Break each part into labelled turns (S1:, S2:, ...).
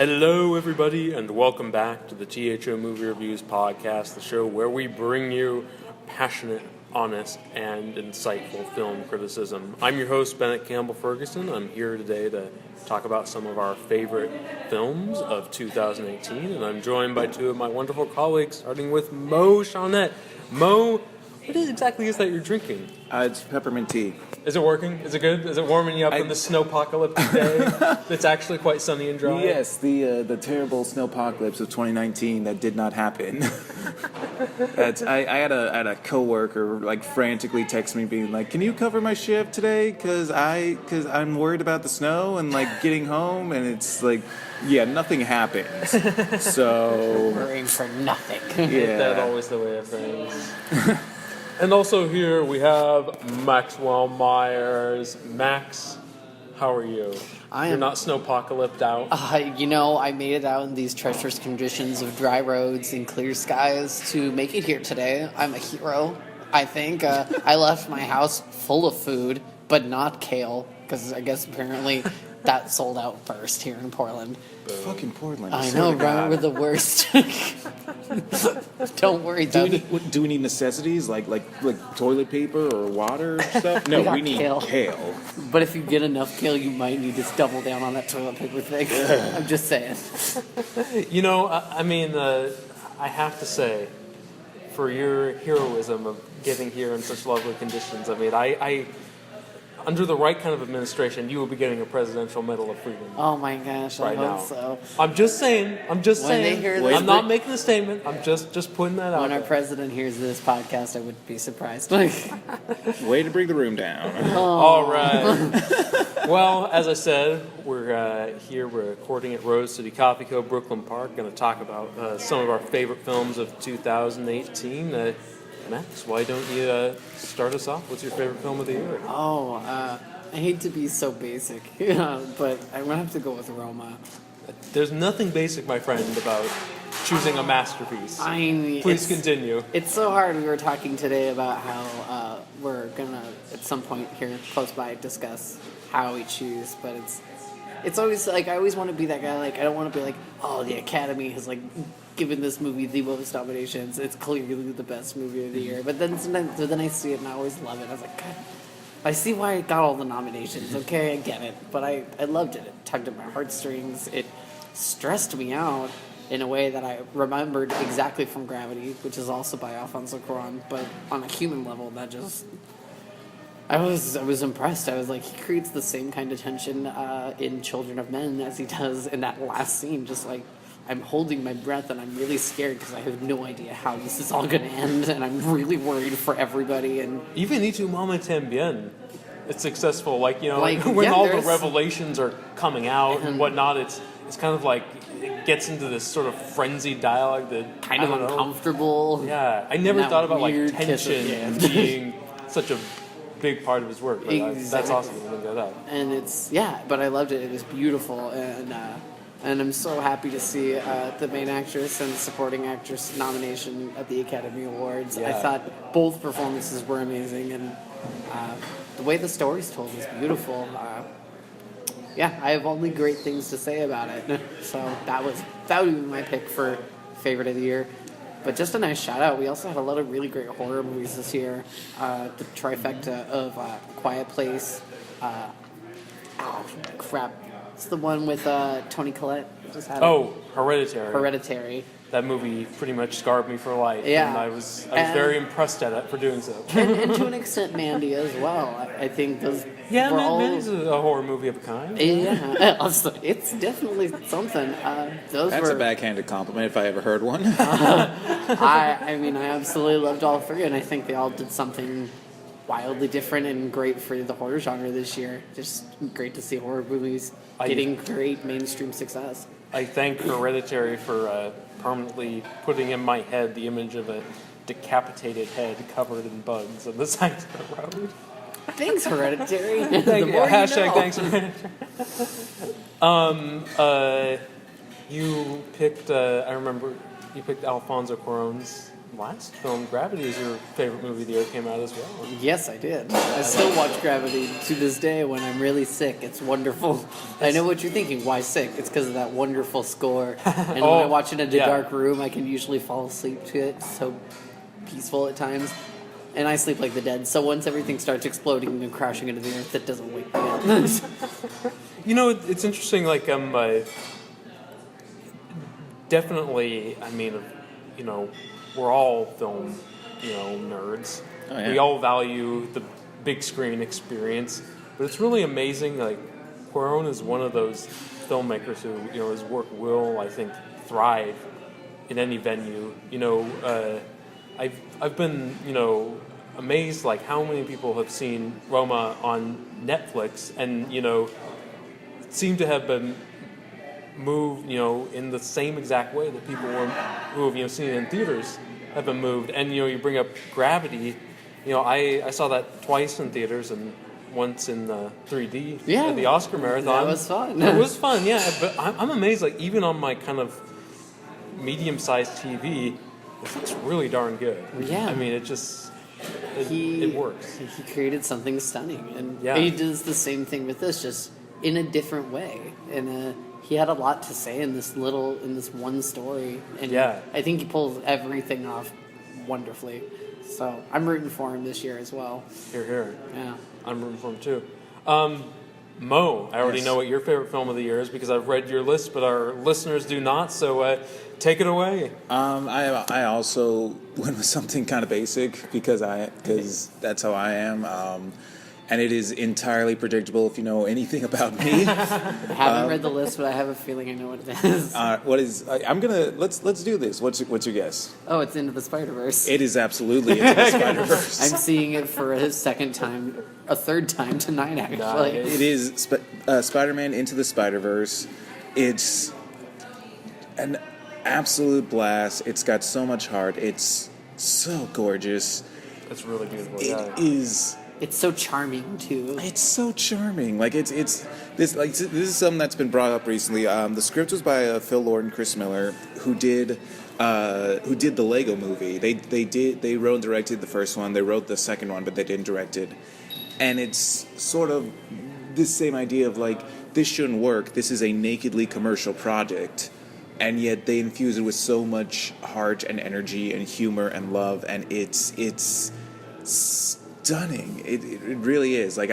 S1: Hello, everybody, and welcome back to the T.H.O. Movie Reviews podcast, the show where we bring you passionate, honest, and insightful film criticism. I'm your host, Bennett Campbell Ferguson. I'm here today to talk about some of our favorite films of 2018, and I'm joined by two of my wonderful colleagues, starting with Mo Shaunette. Mo, what exactly is that you're drinking?
S2: It's peppermint tea.
S1: Is it working? Is it good? Is it warming you up in the snowpocalyptic day? It's actually quite sunny and dry.
S2: Yes, the terrible snowpocalypse of 2019 that did not happen. I had a coworker like frantically text me being like, "Can you cover my shift today? Cause I'm worried about the snow and like getting home." And it's like, yeah, nothing happened. So
S3: worrying for nothing.
S1: Yeah, that's always the way of things. And also here we have Maxwell Meyers. Max, how are you? You're not snowpocalypsed out?
S3: I made it out in these treacherous conditions of dry roads and clear skies to make it here today. I'm a hero, I think. I left my house full of food, but not kale, because I guess apparently that sold out first here in Portland.
S2: Fucking Portland.
S3: I know, right? We're the worst. Don't worry,
S2: do we need necessities like toilet paper or water or stuff? No, we need kale.
S3: But if you get enough kale, you might need to double down on that toilet paper thing. I'm just saying.
S1: I have to say, for your heroism of getting here in such lovely conditions, I under the right kind of administration, you will be getting a Presidential Medal of Freedom.
S3: Oh my gosh, I hope so.
S1: I'm just saying. I'm not making a statement. I'm just putting that out.
S3: When our president hears this podcast, I wouldn't be surprised.
S2: Way to bring the room down.
S1: All right. Well, as I said, we're here recording at Rose City Coffee Co. Brooklyn Park. Going to talk about some of our favorite films of 2018. Max, why don't you start us off? What's your favorite film of the year?
S3: I hate to be so basic, but I'm going to have to go with Roma.
S1: There's nothing basic, my friend, about choosing a masterpiece. Please continue.
S3: It's so hard. We were talking today about how we're going to, at some point here close by, discuss how we choose, but it's always like, I always want to be that guy. Like, I don't want to be like, oh, the Academy has like given this movie the most nominations. It's clearly the best movie of the year. But then I see it and I always love it. I was like, God, I see why it got all the nominations. Okay, I get it. But I loved it. It tugged at my heartstrings. It stressed me out in a way that I remembered exactly from Gravity, which is also by Alfonso Cuarón. But on a human level, that just... I was impressed. I was like, he creates the same kind of tension in Children of Men as he does in that last scene. Just like, I'm holding my breath and I'm really scared because I have no idea how this is all going to end, and I'm really worried for everybody. And
S1: even Y Tu Mamá También, it's successful. When all the revelations are coming out and whatnot, it's kind of like it gets into this sort of frenzied dialogue that
S3: kind of uncomfortable.
S1: Yeah, I never thought about like tension being such a big part of his work. But
S3: exactly.
S1: That's awesome to bring that up.
S3: And but I loved it. It was beautiful, and I'm so happy to see the main actress and supporting actress nomination at the Academy Awards.
S1: Yeah.
S3: I thought both performances were amazing, and the way the story's told is beautiful. I have only great things to say about it. So that would be my pick for favorite of the year. But just a nice shout out. We also had a lot of really great horror movies this year. The trifecta of Quiet Place. It's the one with Toni Collette.
S1: Hereditary.
S3: Hereditary.
S1: That movie pretty much scarred me for life.
S3: Yeah.
S1: And I was very impressed at it for doing so.
S3: and to an extent, Mandy as well. I think those.
S1: Yeah, Mandy's a horror movie of a kind.
S3: Yeah, it's definitely something.
S2: That's a backhanded compliment if I ever heard one.
S3: I absolutely loved all three, and I think they all did something wildly different and great for the horror genre this year. Just great to see horror movies getting great mainstream success.
S1: I thank Hereditary for permanently putting in my head the image of a decapitated head covered in bugs on the side of the road.
S3: Thanks, Hereditary.
S1: Thanks, Hereditary. You picked, I remember, you picked Alfonso Cuarón's last film, Gravity, is your favorite movie of the year, came out as well.
S3: Yes, I did. I still watch Gravity to this day when I'm really sick. It's wonderful. I know what you're thinking. Why sick? It's because of that wonderful score. And when I watch it in a dark room, I can usually fall asleep to it. It's so peaceful at times. And I sleep like the dead. So once everything starts exploding and crashing into the earth, it doesn't wake me up.
S1: You know, it's interesting, like, definitely, I mean, you know, we're all film, you know, nerds.
S2: Oh, yeah.
S1: We all value the big screen experience, but it's really amazing. Like, Cuarón is one of those filmmakers who, you know, his work will, I think, thrive in any venue. You know, I've been, you know, amazed, like, how many people have seen Roma on Netflix and, you know, seem to have been moved, you know, in the same exact way that people who have, you know, seen it in theaters have been moved. And, you know, you bring up Gravity. You know, I saw that twice in theaters and once in 3D at the Oscar Marathon.
S3: That was fun.
S1: It was fun, yeah. But I'm amazed, like, even on my kind of medium-sized TV, it looks really darn good.
S3: Yeah.
S1: I mean, it just... It works.
S3: He created something stunning. And
S1: Yeah.
S3: he does the same thing with this, just in a different way. And he had a lot to say in this one story. And
S1: Yeah.
S3: I think he pulls everything off wonderfully. So I'm rooting for him this year as well.
S1: Here, here.
S3: Yeah.
S1: I'm rooting for him too. Mo, I already know what your favorite film of the year is because I've read your list, but our listeners do not. So take it away.
S2: I also went with something kind of basic because that's how I am. And it is entirely predictable if you know anything about me.
S3: I haven't read the list, but I have a feeling I know what it is.
S2: Let's do this. What's your guess?
S3: Oh, it's Into the Spider-Verse.
S2: It is absolutely Into the Spider-Verse.
S3: I'm seeing it for a third time tonight, actually.
S2: It is Spider-Man Into the Spider-Verse. It's an absolute blast. It's got so much heart. It's so gorgeous.
S1: It's really beautiful.
S2: It is.
S3: It's so charming too.
S2: It's so charming. Like this is something that's been brought up recently. The script was by Phil Lord and Chris Miller, who did the Lego Movie. They wrote and directed the first one. They wrote the second one, but they didn't direct it. And it's sort of this same idea of like, this shouldn't work. This is a nakedly commercial project, and yet they infuse it with so much heart and energy and humor and love, and it's stunning. It really is. Like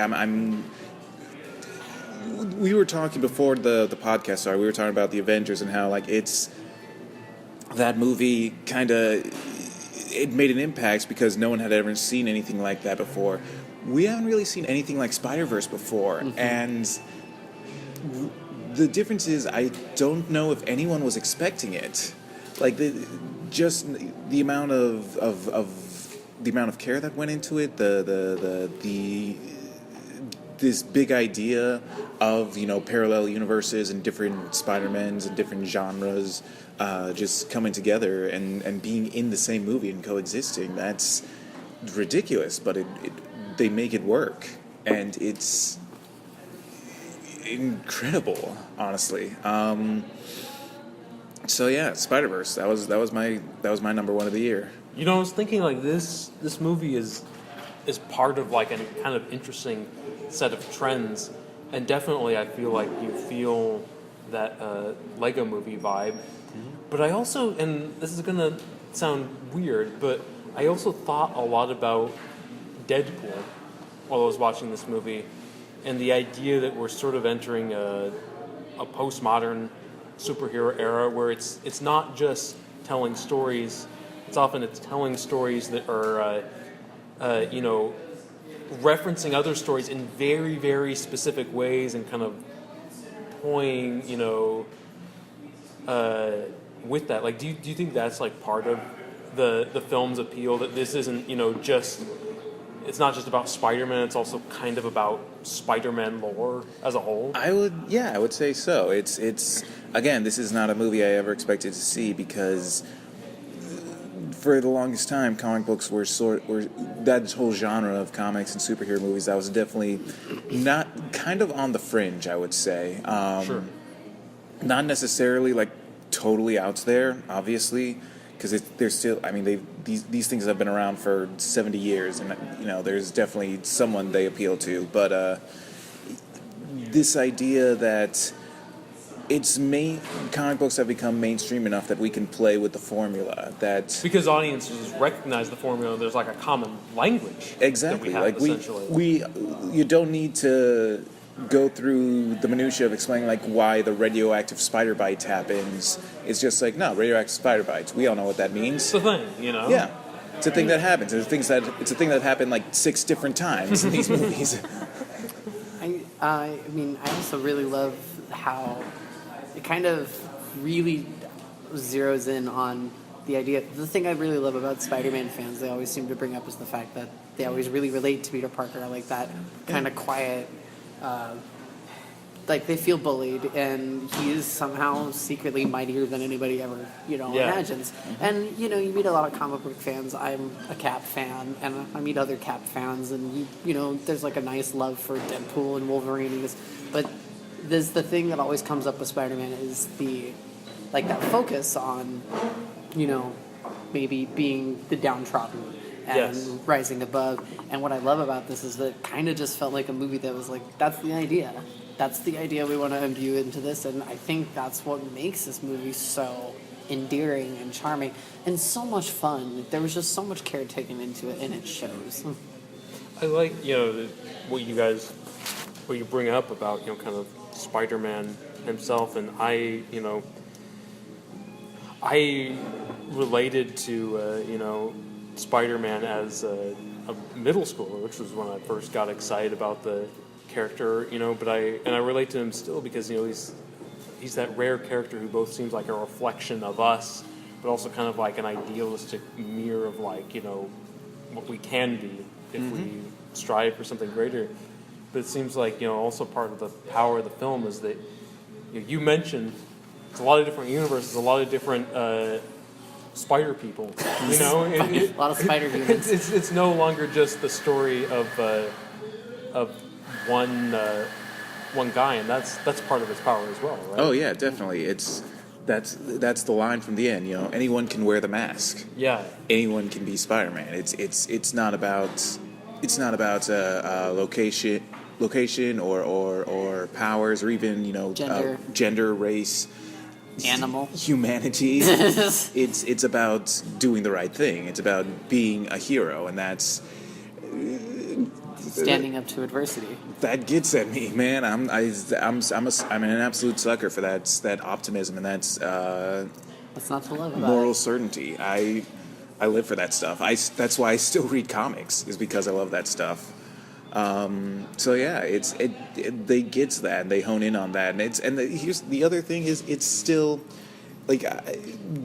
S2: we were talking before the podcast started. We were talking about the Avengers and how like it's that movie kind of it made an impact because no one had ever seen anything like that before. We haven't really seen anything like Spider-Verse before, and the difference is I don't know if anyone was expecting it. Like the amount of care that went into it, this big idea of, you know, parallel universes and different Spider-Mans and different genres just coming together and being in the same movie and coexisting. That's ridiculous, but they make it work, and it's incredible, honestly. So yeah, Spider-Verse. That was my number one of the year.
S1: You know, I was thinking like this movie is part of like a kind of interesting set of trends, and definitely I feel like you feel that Lego Movie vibe. But I also, and this is gonna sound weird, but I also thought a lot about Deadpool while I was watching this movie, and the idea that we're sort of entering a postmodern superhero era where it's not just telling stories. It's telling stories that are, you know, referencing other stories in very, very specific ways and kind of toying, you know, with that. Like, do you think that's like part of the film's appeal, that this isn't, you know, it's not just about Spider-Man, it's also kind of about Spider-Man lore as a whole?
S2: I would say so. It's again, this is not a movie I ever expected to see because for the longest time, comic books were that whole genre of comics and superhero movies. That was definitely not kind of on the fringe, I would say.
S1: Sure.
S2: Not necessarily like totally out there, obviously, because they're still. I mean, these things have been around for 70 years, and there's definitely someone they appeal to. But this idea that comic books have become mainstream enough that we can play with the formula. That
S1: because audiences recognize the formula, there's like a common language.
S2: Exactly.
S1: That we have, essentially.
S2: You don't need to go through the minutia of explaining like why the radioactive spider bite happens. It's just like, no, radioactive spider bites. We all know what that means.
S1: It's a thing,
S2: Yeah, it's a thing that happens. It's a thing that happened like 6 different times in these movies.
S3: I mean, I also really love how it kind of really zeroes in on the idea. The thing I really love about Spider-Man fans, they always seem to bring up, is the fact that they always really relate to Peter Parker, like that kind of quiet, like they feel bullied, and he is somehow secretly mightier than anybody ever, imagines. And, you meet a lot of comic book fans. I'm a Cap fan, and I meet other Cap fans, and, there's like a nice love for Deadpool and Wolverine, but there's the thing that always comes up with Spider-Man is that focus on, maybe being the downtrodden and rising above. And what I love about this is that it kind of just felt like a movie that was like, that's the idea. That's the idea we want to imbue into this. And I think that's what makes this movie so endearing and charming and so much fun. There was just so much care taken into it, and it shows.
S1: I like, what you bring up about, kind of Spider-Man himself, and I related to, Spider-Man as a middle schooler, which was when I first got excited about the character, but I relate to him still because, he's that rare character who both seems like a reflection of us, but also kind of like an idealistic mirror of like, what we can be if we strive for something greater. But it seems like, also part of the power of the film is that you mentioned it's a lot of different universes, a lot of different spider people.
S3: A lot of spider humans.
S1: It's no longer just the story of one guy, and that's part of its power as well, right?
S2: Oh yeah, definitely. That's the line from the end. Anyone can wear the mask.
S1: Yeah.
S2: Anyone can be Spider-Man. It's not about location or powers or even gender, race,
S3: animal,
S2: humanity. It's about doing the right thing. It's about being a hero, and that's
S3: standing up to adversity.
S2: That gets at me, man. I'm an absolute sucker for that optimism, and that's
S3: not to love about
S2: moral
S3: it.
S2: certainty. I live for that stuff. That's why I still read comics, is because I love that stuff. So yeah, they get that, they hone in on that, and here's the other thing is it's still like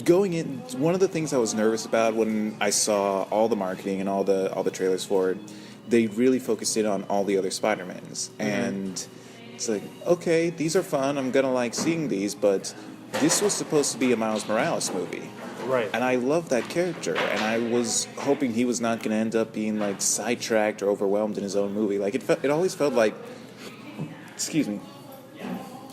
S2: going in. One of the things I was nervous about when I saw all the marketing and all the trailers for it, they really focused in on all the other Spider-Mans, and it's like, okay, these are fun. I'm gonna like seeing these, but this was supposed to be a Miles Morales movie.
S1: Right.
S2: And I love that character, and I was hoping he was not going to end up being like sidetracked or overwhelmed in his own movie. Like it always felt like, excuse me,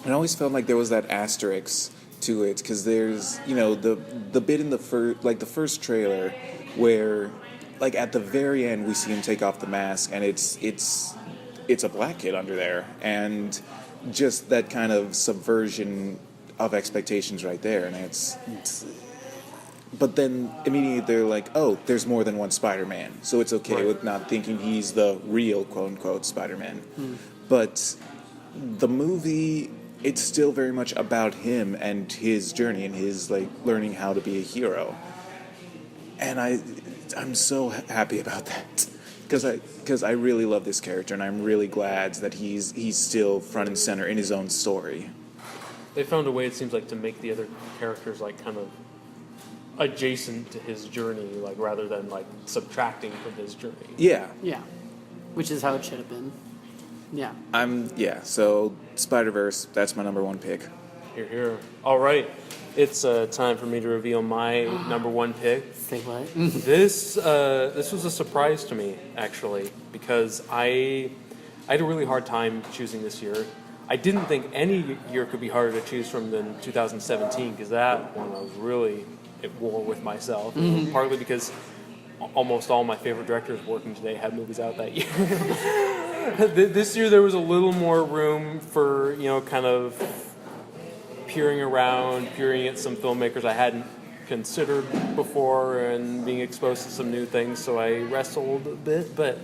S2: it always felt like there was that asterisk to it, because there's the bit in the first trailer where like at the very end we see him take off the mask, and it's a black kid under there, and just that kind of subversion of expectations right there, and it's but then immediately they're like, oh, there's more than one Spider-Man, so it's okay with not thinking he's the real quote-unquote Spider-Man. But the movie, it's still very much about him and his journey and his like learning how to be a hero. And I'm so happy about that, because I really love this character, and I'm really glad that he's still front and center in his own story.
S1: They found a way, it seems like, to make the other characters like kind of adjacent to his journey, like rather than like subtracting from his journey.
S3: Yeah, which is how it should have been.
S2: So Spider-Verse, that's my number one pick.
S1: Here. All right, it's time for me to reveal my number one pick.
S3: Say what?
S1: This was a surprise to me, actually, because I had a really hard time choosing this year. I didn't think any year could be harder to choose from than 2017, because that one I was really at war with myself. You know, partly because almost all my favorite directors working today had movies out that year. This year there was a little more room for, you know, kind of peering at some filmmakers I hadn't considered before and being exposed to some new things, so I wrestled a bit. But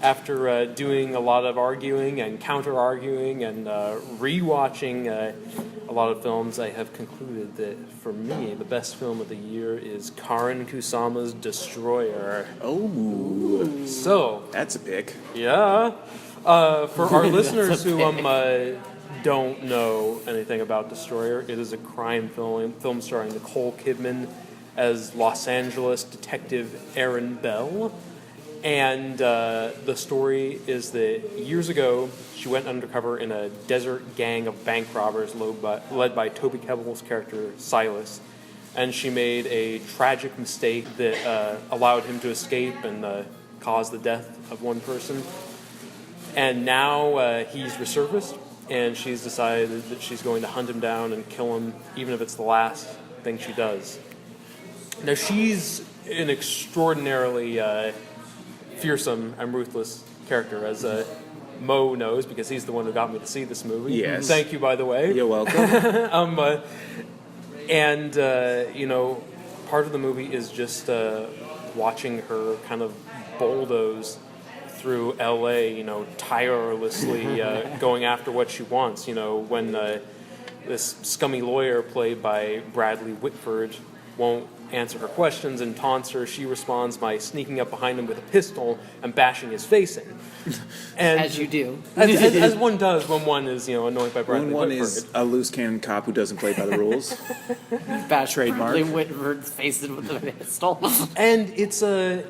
S1: after doing a lot of arguing and counter-arguing and re-watching a lot of films, I have concluded that for me, the best film of the year is Karin Kusama's Destroyer.
S2: Oh,
S1: So
S2: that's a pick.
S1: yeah, for our listeners who don't know anything about Destroyer, it is a crime film starring Nicole Kidman as Los Angeles detective Erin Bell. And the story is that years ago, she went undercover in a desert gang of bank robbers led by Toby Kebbell's character, Silas. And she made a tragic mistake that allowed him to escape and cause the death of one person. And now he's resurfaced, and she's decided that she's going to hunt him down and kill him, even if it's the last thing she does. Now, she's an extraordinarily fearsome and ruthless character, as Mo knows, because he's the one who got me to see this movie.
S2: Yes.
S1: Thank you, by the way.
S2: You're welcome.
S1: You know, part of the movie is just watching her kind of bulldoze through L.A., you know, tirelessly going after what she wants. You know, when this scummy lawyer played by Bradley Whitford won't answer her questions and taunts her, she responds by sneaking up behind him with a pistol and bashing his face in. And
S3: As you do.
S1: as one does when one is, you know, annoyed by Bradley
S2: When one
S1: Whitford.
S2: is a loose cannon cop who doesn't play by the rules.
S3: Bash
S2: Trademark.
S3: Bradley Whitford's face in with a pistol.
S1: And it's a,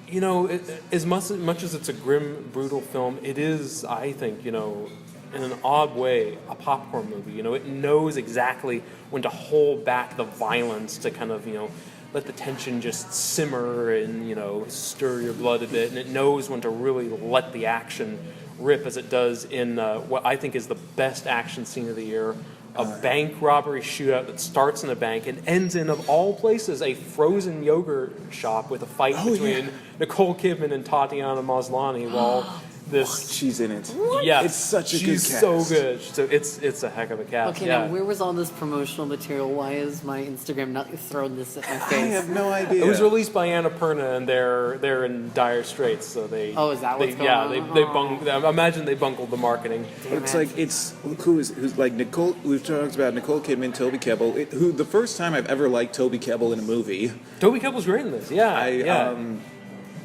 S1: you know, as much as it's a grim, brutal film, it is, I think, you know, in an odd way, a popcorn movie. You know, it knows exactly when to hold back the violence to kind of, you know, let the tension just simmer and, you know, stir your blood a bit. And it knows when to really let the action rip, as it does in what I think is the best action scene of the year. A bank robbery shootout that starts in a bank and ends in, of all places, a frozen yogurt shop with a fight between Nicole Kidman and Tatiana Maslany while this...
S2: She's in it.
S1: Yes,
S2: It's such a good
S1: she's
S2: cast.
S1: so good. So it's a heck of a cast.
S3: Okay,
S1: yeah.
S3: now where was all this promotional material? Why is my Instagram not throwing this at my
S2: I
S3: face?
S2: have no idea.
S1: It was released by Annapurna, and they're in dire straits. So they.
S3: Oh, is that what's going
S1: yeah,
S3: on?
S1: I imagine they bungled the marketing.
S2: It's like who's like Nicole. We've talked about Nicole Kidman, Toby Kebbell. Who the first time I've ever liked Toby Kebbell in a movie.
S1: Toby Kebbell's great in this. Yeah,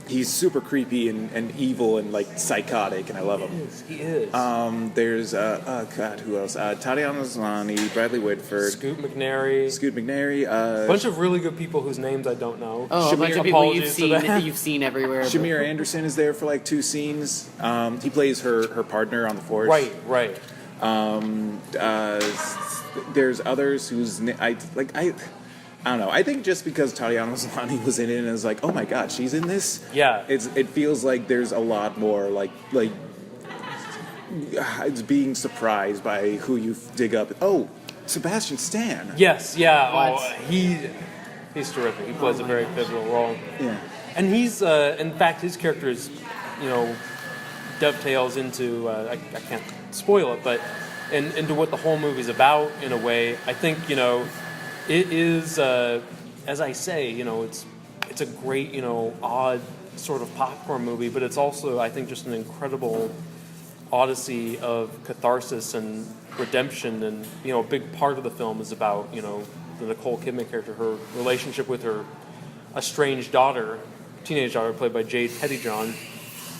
S2: He's super creepy and evil and like psychotic, and I love him.
S1: He is.
S2: There's God, who else? Tatiana Maslany, Bradley Whitford,
S1: Scoot McNairy.
S2: a
S1: Bunch of really good people whose names I don't know.
S3: Oh, a bunch of people
S1: Apologies to them.
S3: you've seen everywhere.
S2: But Anderson is there for like 2 scenes. He plays her partner on the force.
S1: Right.
S2: There's others whose I don't know. I think just because Tatiana Maslany was in it, and it's like, oh my god, she's in this.
S1: Yeah.
S2: It feels like there's a lot more like it's being surprised by who you dig up. Oh, Sebastian Stan.
S1: Yes. Yeah.
S3: What?
S1: Oh, he's terrific. He plays a very pivotal role.
S2: Yeah.
S1: And he's, in fact, his character is, you know, dovetails into, I can't spoil it, but into what the whole movie's about in a way. I think, you know, it is, as I say, you know, it's a great, you know, odd sort of popcorn movie, but it's also, I think, just an incredible odyssey of catharsis and redemption. And, you know, a big part of the film is about, you know, the Nicole Kidman character, her relationship with her estranged daughter, teenage daughter, played by Jade Pettyjohn.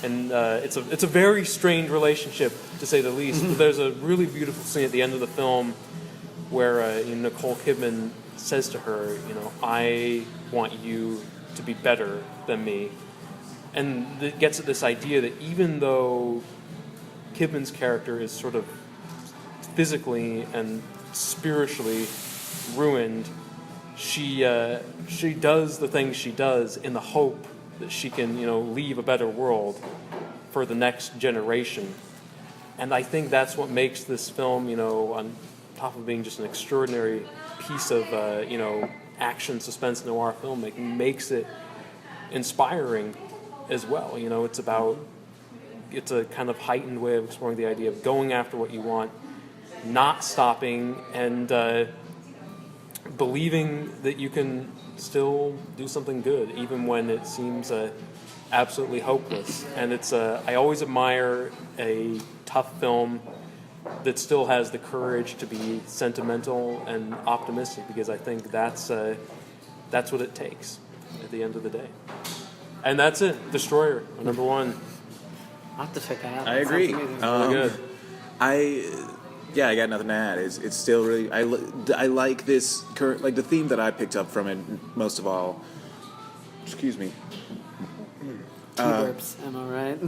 S1: And it's a very strained relationship, to say the least. But there's a really beautiful scene at the end of the film where Nicole Kidman says to her, you know, I want you to be better than me. And it gets at this idea that even though Kidman's character is sort of physically and spiritually ruined, she does the things she does in the hope that she can, you know, leave a better world for the next generation. And I think that's what makes this film, you know, on top of being just an extraordinary piece of, you know, action suspense noir filmmaking makes it inspiring as well. You know, it's a kind of heightened way of exploring the idea of going after what you want, not stopping, and believing that you can still do something good even when it seems absolutely hopeless. And I always admire a tough film that still has the courage to be sentimental and optimistic, because I think that's what it takes at the end of the day. And that's it. Destroyer, number one.
S3: I'll have to check that out.
S2: I agree.
S1: Really good.
S2: I got nothing to add. It's still really. I like this current, like the theme that I picked up from it most of all. Excuse me.
S3: Burps, am I right?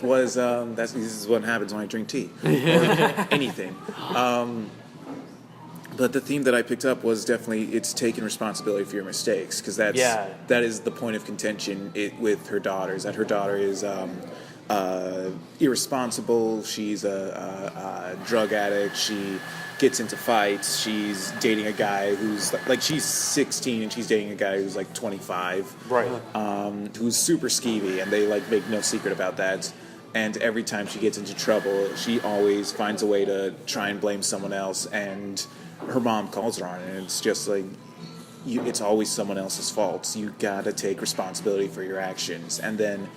S2: Was this is what happens when I drink tea or anything. But the theme that I picked up was definitely it's taking responsibility for your mistakes, because that is the point of contention with her daughters. That her daughter is irresponsible. She's a drug addict. She gets into fights. She's dating a guy who's like she's 16 and she's dating a guy who's like 25.
S1: Right.
S2: Who's super skeevy, and they like make no secret about that. And every time she gets into trouble, she always finds a way to try and blame someone else, and her mom calls her on it, and it's just like it's always someone else's fault. You gotta take responsibility for your actions. And then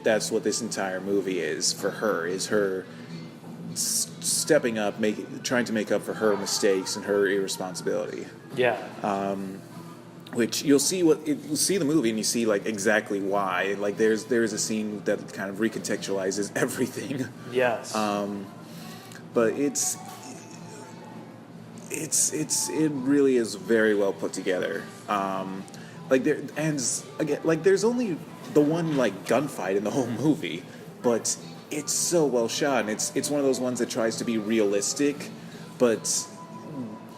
S2: that's what this entire movie is for her, is her stepping up, trying to make up for her mistakes and her irresponsibility.
S1: Yeah.
S2: Which you'll see the movie and you see like exactly why. Like there's a scene that kind of recontextualizes everything.
S1: Yes.
S2: But it really is very well put together. There's only the one like gunfight in the whole movie, but it's so well shot, and it's one of those ones that tries to be realistic, but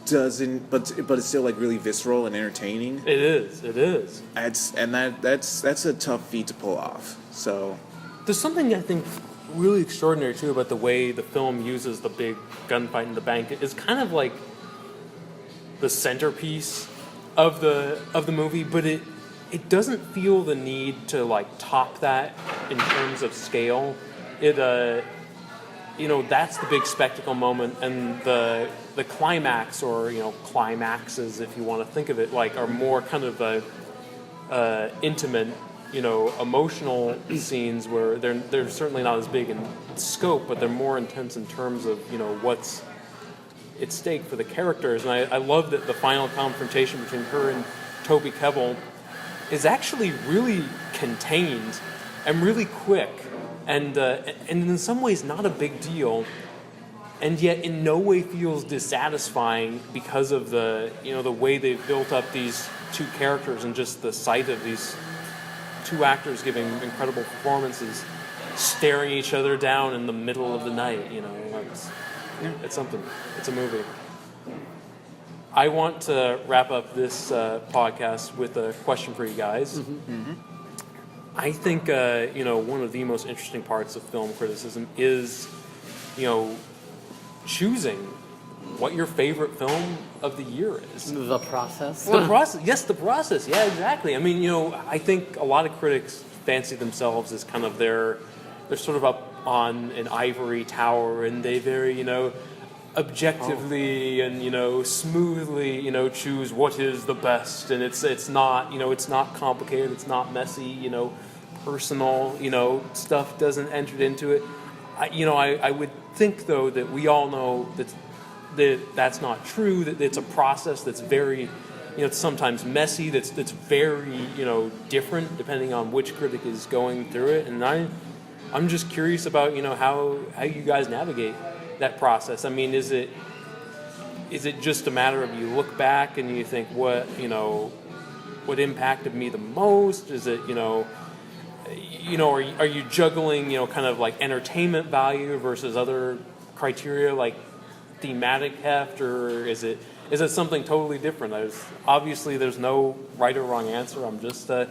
S2: doesn't. But it's still like really visceral and entertaining.
S1: It is.
S2: That's a tough feat to pull off. So
S1: there's something I think really extraordinary too about the way the film uses the big gunfight in the bank. It's kind of like the centerpiece of the movie, but it doesn't feel the need to like top that in terms of scale. That's the big spectacle moment, and the climax, or climaxes, if you want to think of it, like are more kind of intimate, emotional scenes where they're certainly not as big in scope, but they're more intense in terms of what's at stake for the characters. And I love that the final confrontation between her and Toby Kebbell is actually really contained and really quick, and in some ways not a big deal, and yet in no way feels dissatisfying because of the way they've built up these two characters, and just the sight of these two actors giving incredible performances, staring each other down in the middle of the night. It's something. It's a movie. I want to wrap up this podcast with a question for you guys. Mm-hmm. I think one of the most interesting parts of film criticism is choosing what your favorite film of the year is.
S3: The process.
S1: Well, the process. Yes, the process. Yeah, exactly. I mean, I think a lot of critics fancy themselves as kind of they're sort of up on an ivory tower, and they very objectively and smoothly choose what is the best, and it's not complicated, it's not messy, personal stuff doesn't enter into it. I would think though that we all know that's not true, that it's a process that's very it's sometimes messy, that's very different depending on which critic is going through it. And I'm just curious about how you guys navigate that process. I mean, is it just a matter of you look back and you think what impacted me the most? Is it are you juggling kind of like entertainment value versus other criteria like thematic heft, or is it something totally different? There's no right or wrong answer. I'm just
S3: there's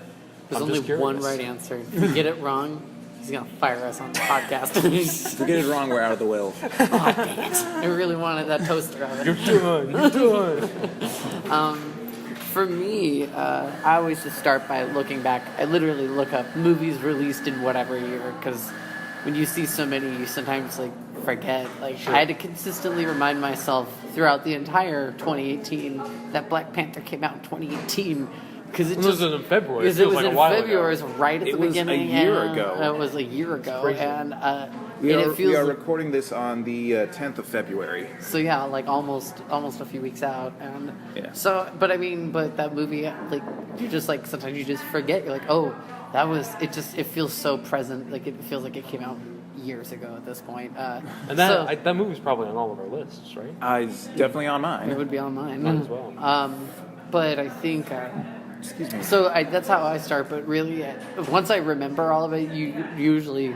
S3: only
S1: curious.
S3: one right answer. If you get it wrong, He's going to fire us on the podcast.
S2: If we get it wrong, we're out of the will.
S3: Oh, dang it. I really wanted that toaster oven.
S1: You're done.
S3: For me, I always just start by looking back. I literally look up movies released in whatever year, because when you see so many, you sometimes like forget. Like
S1: Sure.
S3: I had to consistently remind myself throughout the entire 2018 that Black Panther came out in 2018. Because it
S1: was in February.
S3: Because
S1: It
S3: it
S1: feels
S3: was
S1: like a
S3: in
S1: while
S3: February.
S1: ago.
S3: It was right at the
S2: It was a
S3: beginning.
S2: year
S3: and,
S2: ago.
S3: It was a year ago,
S1: Crazy.
S3: and
S2: We
S3: and
S2: are,
S3: it feels
S2: we are recording this on the 10th of February.
S3: so yeah, like almost a few weeks out, and
S2: Yeah.
S3: so. But I mean, but that movie, like you just like sometimes you just forget. You're like, oh, that was it. It feels so present. Like it feels like it came out years ago at this point.
S1: And
S3: so,
S1: that movie's probably on all of our lists, right?
S2: It's definitely on
S3: it
S2: mine.
S3: would be on mine.
S1: Mine as well.
S3: But I think.
S2: Excuse me.
S3: So that's how I start. But really, once I remember all of it, usually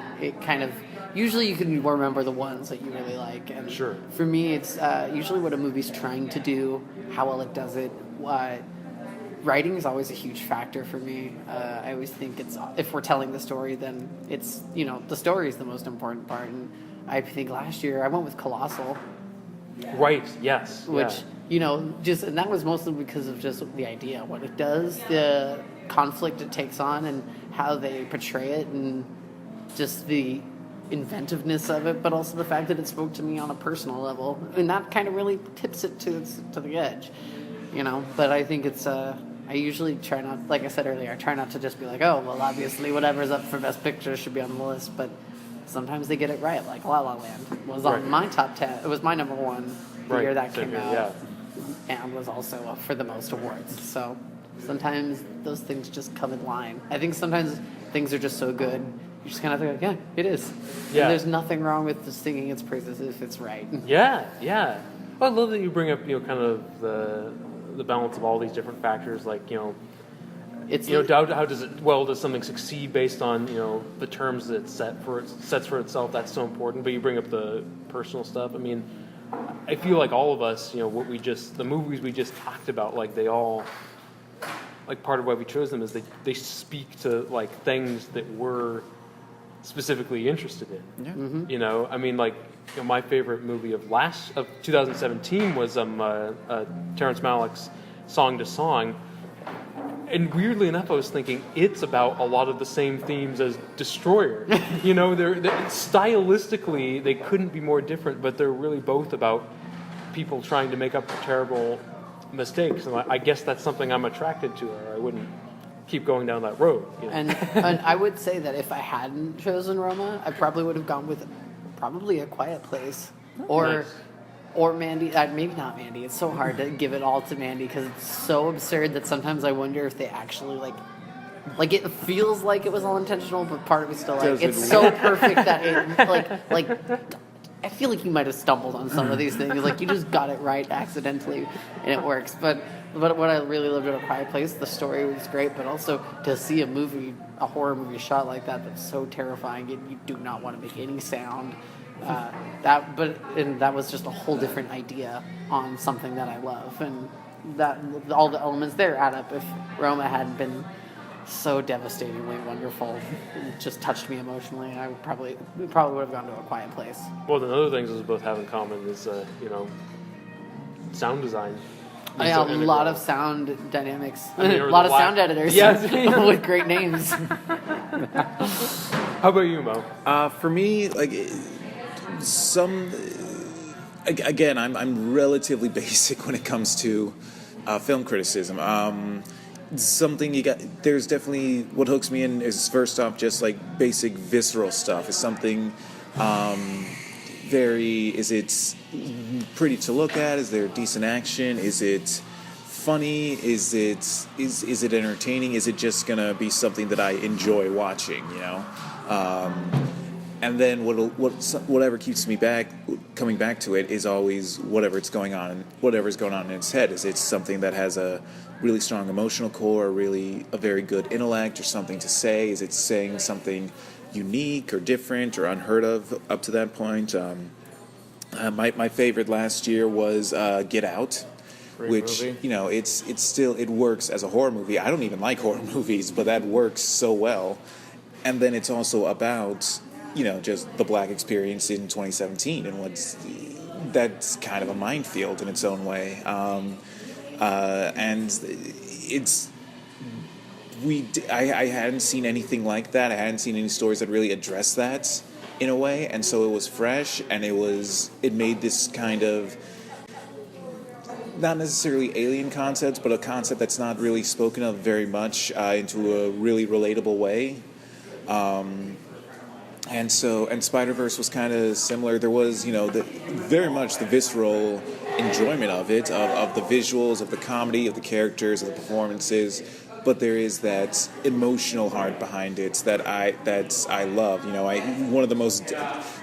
S3: you can remember the ones that you really like. And
S1: Sure.
S3: for me, it's usually what a movie's trying to do, how well it does it. Writing is always a huge factor for me. I always think if we're telling the story, then it's the story is the most important part. And I think last year I went with Colossal.
S1: Right. Yes.
S3: Which
S1: yeah.
S3: and that was mostly because of just the idea, what it does, the conflict it takes on, and how they portray it, and just the inventiveness of it, but also the fact that it spoke to me on a personal level, and that kind of really tips it to the edge, But I think it's I usually try not, like I said earlier, I try not to just be like, oh well, obviously whatever's up for Best Picture should be on the list, but sometimes they get it right, like La La Land was on
S1: Right.
S3: my top 10. It was my number one the year that
S1: Same
S3: came
S1: here,
S3: out,
S1: yeah.
S3: and was also up for the most awards. So sometimes those things just come in line. I think sometimes things are just so good, you just kind of think, yeah, it is.
S1: Yeah.
S3: And there's nothing wrong with just singing its praises if it's right.
S1: Yeah, yeah. Well, I love that you bring up, kind of the balance of all these different factors, like,
S3: It's
S1: how does something succeed based on, the terms that it sets for itself? That's so important. But you bring up the personal stuff. I mean, I feel like all of us, the movies we just talked about, like they all, like part of why we chose them is they speak to like things that we're specifically interested in.
S2: Yeah.
S3: Mm-hmm.
S1: I mean, like, my favorite movie of 2017 was Terrence Malick's Song to Song. And weirdly enough, I was thinking it's about a lot of the same themes as Destroyer. They're stylistically, they couldn't be more different, but they're really both about people trying to make up for terrible mistakes. And I guess that's something I'm attracted to, or I wouldn't keep going down that road.
S3: and I would say that if I hadn't chosen Roma, I probably would have gone with probably A Quiet Place,
S1: Nice.
S3: or Mandy. Maybe not Mandy. It's so hard to give it all to Mandy because it's so absurd that sometimes I wonder if they actually like it feels like it was all intentional, but part of it's still like
S2: Does it
S3: it's so perfect that it like I feel like you might have stumbled on some of these things. Like you just got it right accidentally and it works. But what I really loved about A Quiet Place, the story was great, but also to see a horror movie shot like that's so terrifying, and you do not want to make any sound. That was just a whole different idea on something that I love, and that all the elements there add up. If Roma hadn't been so devastatingly wonderful, it just touched me emotionally, and I probably would have gone to A Quiet Place.
S1: Well, then other things we both have in common is, sound design.
S3: A lot of sound dynamics,
S1: I mean,
S3: a lot of sound editors,
S1: Yes.
S3: with great names.
S1: How about you, Mo?
S2: For me, like again, I'm relatively basic when it comes to film criticism. There's definitely what hooks me in is first off just like basic visceral stuff. Is something is it pretty to look at? Is there decent action? Is it funny? Is it entertaining? Is it just gonna be something that I enjoy watching? And then whatever keeps me coming back to it is always whatever's going on in its head. Is it something that has a really strong emotional core, really a very good intellect, or something to say? Is it saying something unique or different or unheard of up to that point? My favorite last year was Get Out.
S1: Great
S2: which
S1: movie.
S2: It works as a horror movie. I don't even like horror movies, but that works so well. and then it's also about, just the black experience in 2017 and that's kind of a minefield in its own way. And I hadn't seen anything like that. I hadn't seen any stories that really address that in a way, and so it was fresh, and it made this kind of not necessarily alien concept, but a concept that's not really spoken of very much into a really relatable way. And Spider-Verse was kind of similar. There was, very much the visceral enjoyment of it, of the visuals, of the comedy, of the characters, of the performances. But there is that emotional heart behind it that I love.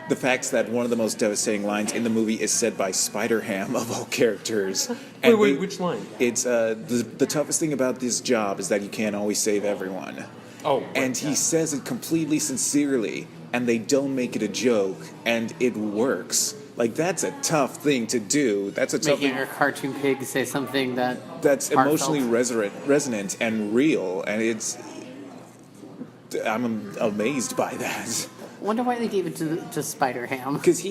S2: The fact that one of the most devastating lines in the movie is said by Spider-Ham of all characters.
S1: Wait, which line?
S2: It's the toughest thing about this job is that you can't always save everyone.
S1: Oh, right,
S2: and he says it completely sincerely, and they don't make it a joke, and it works. Like, that's a tough thing to do. That's a tough thing.
S3: Making a cartoon pig say something
S2: that's emotionally resonant and real, and I'm amazed by that.
S3: I wonder why they gave it to Spider-Ham.
S2: Because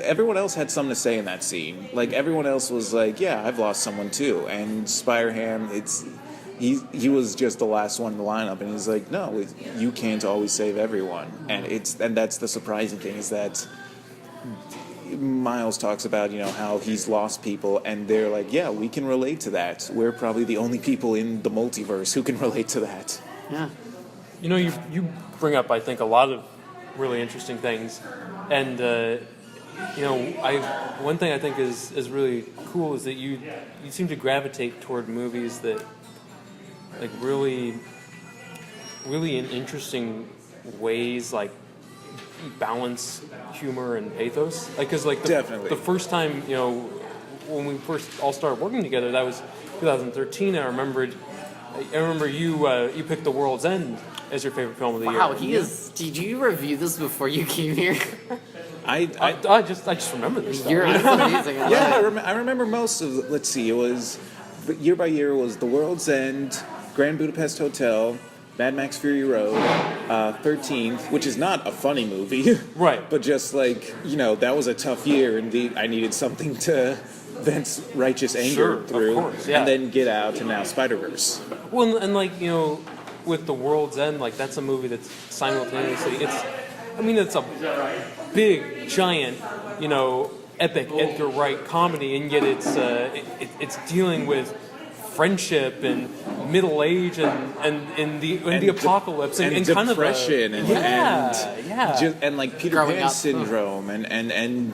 S2: everyone else had something to say in that scene. Like, everyone else was like, yeah, I've lost someone too. And Spider-Ham, he was just the last one in the lineup, and he's like, no, you can't always save everyone. And that's the surprising thing, is that Miles talks about, how he's lost people, and they're like, yeah, we can relate to that. We're probably the only people in the multiverse who can relate to that.
S3: Yeah.
S1: You bring up, I think, a lot of really interesting things, and one thing I think is really cool is that you seem to gravitate toward movies that, like, really in interesting ways, like, balance humor and pathos. Like, because
S2: Definitely.
S1: the first time, when we first all started working together, that was 2013. I remember you picked The World's End as your favorite film of the year.
S3: Wow, did you review this before you came here?
S1: I just remember this stuff.
S3: You're amazing.
S2: I remember most of. Let's see, it was year by year. It was The World's End, Grand Budapest Hotel, Mad Max Fury Road, 13th, which is not a funny movie,
S1: right?
S2: But just that was a tough year, and I needed something to vent righteous anger through,
S1: of course, yeah.
S2: And then Get Out, and now Spider-Verse.
S1: Well, and with The World's End, like, that's a movie that's simultaneously it's a big, giant, epic Edgar Wright comedy, and yet it's dealing with friendship and middle age and the apocalypse and kind of
S2: depression and like Peter
S3: Growing
S2: Pan
S3: up.
S2: syndrome and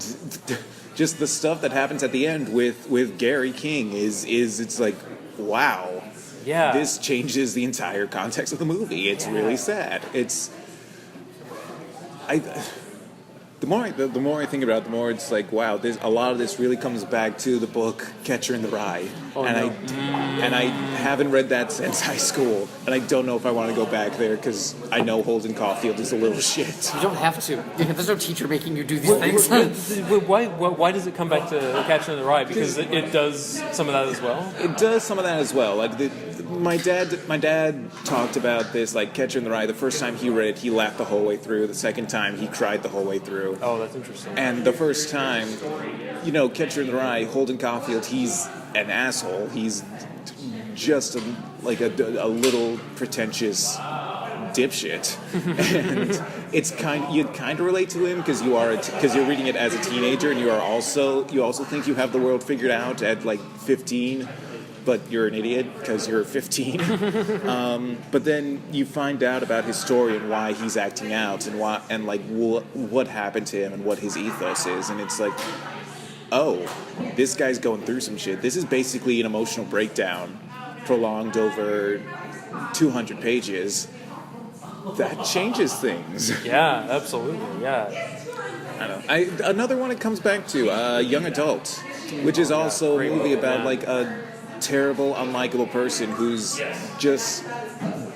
S2: just the stuff that happens at the end with Gary King is it's like, wow.
S1: Yeah.
S2: This changes the entire context of the movie. It's really sad. The more I think about it, the more it's like, wow, a lot of this really comes back to the book Catcher in the Rye. I haven't read that since high school, and I don't know if I want to go back there because I know Holden Caulfield is a little shit.
S3: You don't have to. There's no teacher making you do these things.
S1: Why does it come back to Catcher in the Rye? Because it does some of that as well?
S2: It does some of that as well. Like, my dad talked about this, like, Catcher in the Rye. The first time he read it, he laughed the whole way through. The second time, he cried the whole way through.
S1: Oh, that's interesting.
S2: And the first time, Catcher in the Rye, Holden Caulfield, he's an asshole. He's just a little pretentious dipshit, and you'd kind of relate to him because you're reading it as a teenager, and you also think you have the world figured out at like 15. But you're an idiot because you're 15. But then you find out about his story and why he's acting out and what happened to him and what his ethos is. And it's like, oh, this guy's going through some shit. This is basically an emotional breakdown prolonged over 200 pages. That changes things.
S1: Yeah, absolutely, yeah.
S2: I don't know. Another one it comes back to, Young Adult, which is also a movie about like a terrible, unlikable person who's just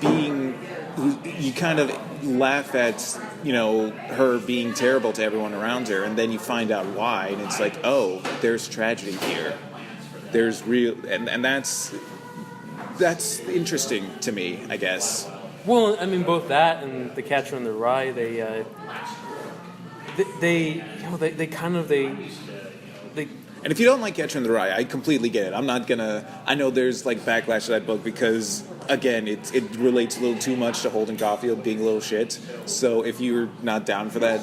S2: you kind of laugh at, her being terrible to everyone around her, and then you find out why, and it's like, oh, there's tragedy here. There's real, and that's interesting to me, I guess.
S1: Well, I mean, both that and The Catcher in the Rye, they kind of they.
S2: And if you don't like Catcher in the Rye, I completely get it. I'm not gonna. I know there's like backlash to that book because again, it relates a little too much to Holden Caulfield being a little shit. So if you're not down for that,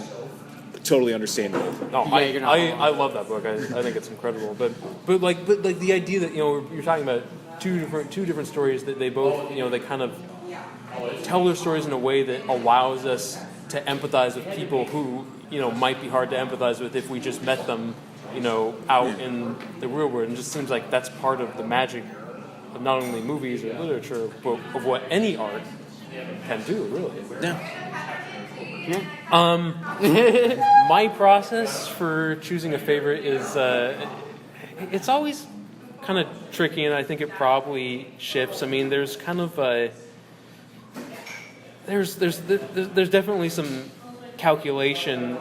S2: totally understandable.
S1: No, I love that book. I think it's incredible. But the idea that you're talking about two different stories that they both they kind of tell their stories in a way that allows us to empathize with people who might be hard to empathize with if we just met them out in the real world. And it just seems like that's part of the magic of not only movies or literature, but of what any art can do, really.
S3: Yeah.
S1: My process for choosing a favorite is it's always kind of tricky, and I think it probably shifts. I mean, there's kind of there's definitely some calculation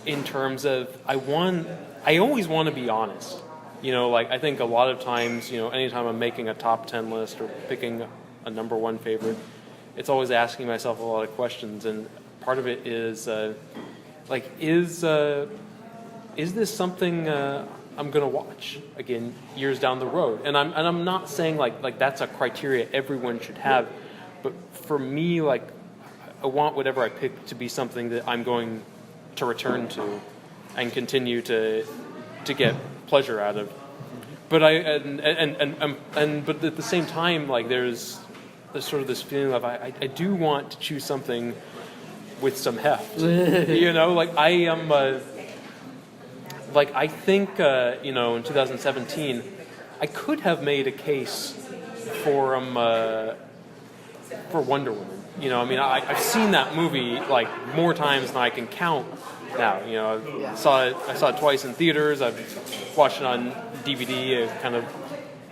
S1: in terms of I always want to be honest. I think a lot of times, anytime I'm making a top 10 list or picking a number one favorite, it's always asking myself a lot of questions. And part of it is, is this something I'm going to watch again years down the road? And I'm not saying like that's a criteria everyone should have, but for me, I want whatever I pick to be something that I'm going to return to and continue to get pleasure out of. But but at the same time, there's sort of this feeling of I do want to choose something with some heft. I am I think in 2017 I could have made a case for Wonder Woman. I've seen that movie more times than I can count now. I saw it twice in theaters. I've watched it on DVD a kind of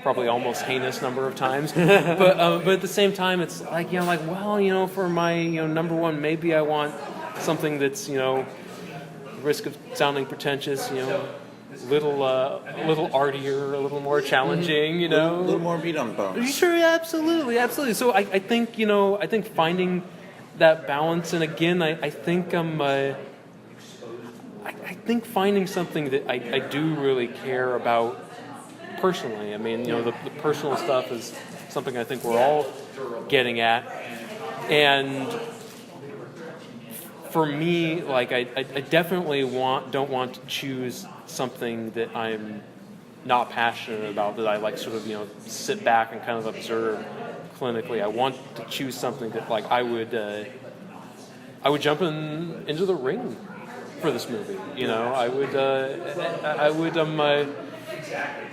S1: probably almost heinous number of times. but at the same time, it's for my number one, maybe I want something that's risk of sounding pretentious, little artier, a little more challenging,
S2: a little more meat on the bones.
S1: Sure, absolutely. So I think finding that balance, and again, I think I think finding something that I do really care about personally. I mean, the personal stuff is something I think we're all getting at, and for me, I definitely don't want to choose something that I'm not passionate about, that I sort of sit back and kind of observe clinically. I want to choose something that I would jump into the ring for this movie. I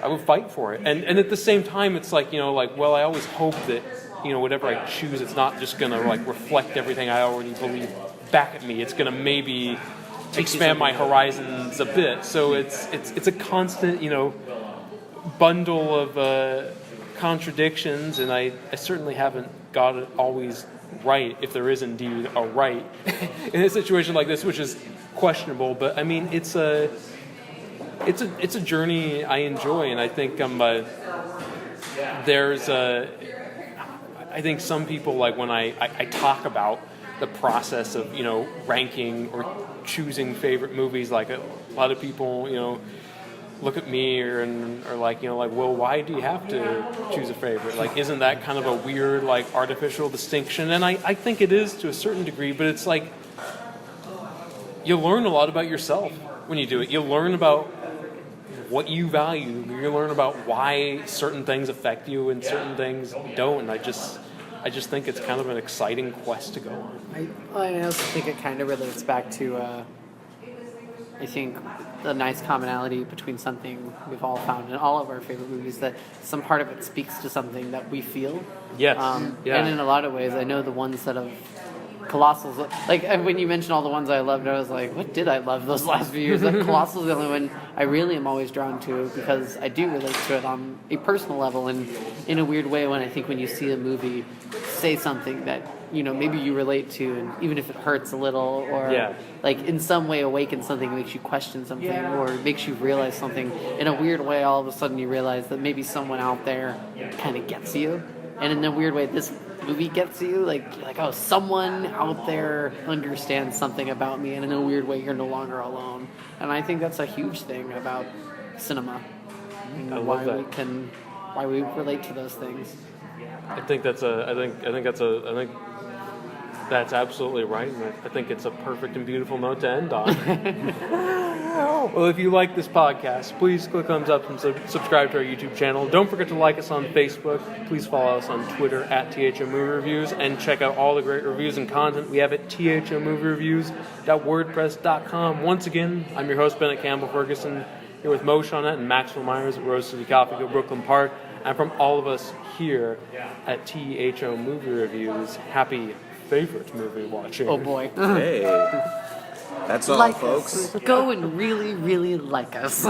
S1: would fight for it, and at the same time, it's I always hope that whatever I choose, it's not just gonna reflect everything I already believe back at me. It's gonna maybe expand my horizons a bit. So it's a constant bundle of contradictions, and I certainly haven't got it always right, if there is indeed a right in a situation like this, which is questionable. But I mean, it's a journey I enjoy, and I think I think some people, when I talk about the process of ranking or choosing favorite movies, a lot of people look at me or well, why do you have to choose a favorite? Isn't that kind of a weird artificial distinction? And I think it is to a certain degree, but it's you learn a lot about yourself when you do it. You learn about what you value. You learn about why certain things affect you and certain things don't. And I just think it's kind of an exciting quest to go on.
S3: I also think it kind of relates back to, I think, the nice commonality between something we've all found in all of our favorite movies, that some part of it speaks to something that we feel.
S1: Yes.
S3: Yeah. And in a lot of ways, I know the ones that have Colossal's, when you mentioned all the ones I loved, I was like, what did I love those last few years? Colossal's the only one I really am always drawn to, because I do relate to it on a personal level, and in a weird way, when you see a movie say something that maybe you relate to, and even if it hurts a little, or in some way awakens something, makes you question something, or makes you realize something in a weird way, all of a sudden you realize that maybe someone out there kind of gets you. And in a weird way, this movie gets you. Like, you're like, oh, someone out there understands something about me, and in a weird way, you're no longer alone. And I think that's a huge thing about cinema.
S1: I love that.
S3: Why we relate to those things.
S1: I think that's absolutely right, and I think it's a perfect and beautiful note to end on. Well, if you like this podcast, please click thumbs up and subscribe to our YouTube channel. Don't forget to like us on Facebook. Please follow us on Twitter at T.H.O Movie Reviews, and check out all the great reviews and content we have at thomoviereviews.wordpress.com. Once again, I'm your host, Bennett Campbell Ferguson, here with Mo Shaunette and Maxwell Meyers at Rose City Coffee Co. Brooklyn Park. And from all of us here at T.H.O Movie Reviews, happy favorite movie watching.
S3: Oh boy.
S2: Hey, that's all,
S3: Like
S2: folks.
S3: us. Go and really, really like us.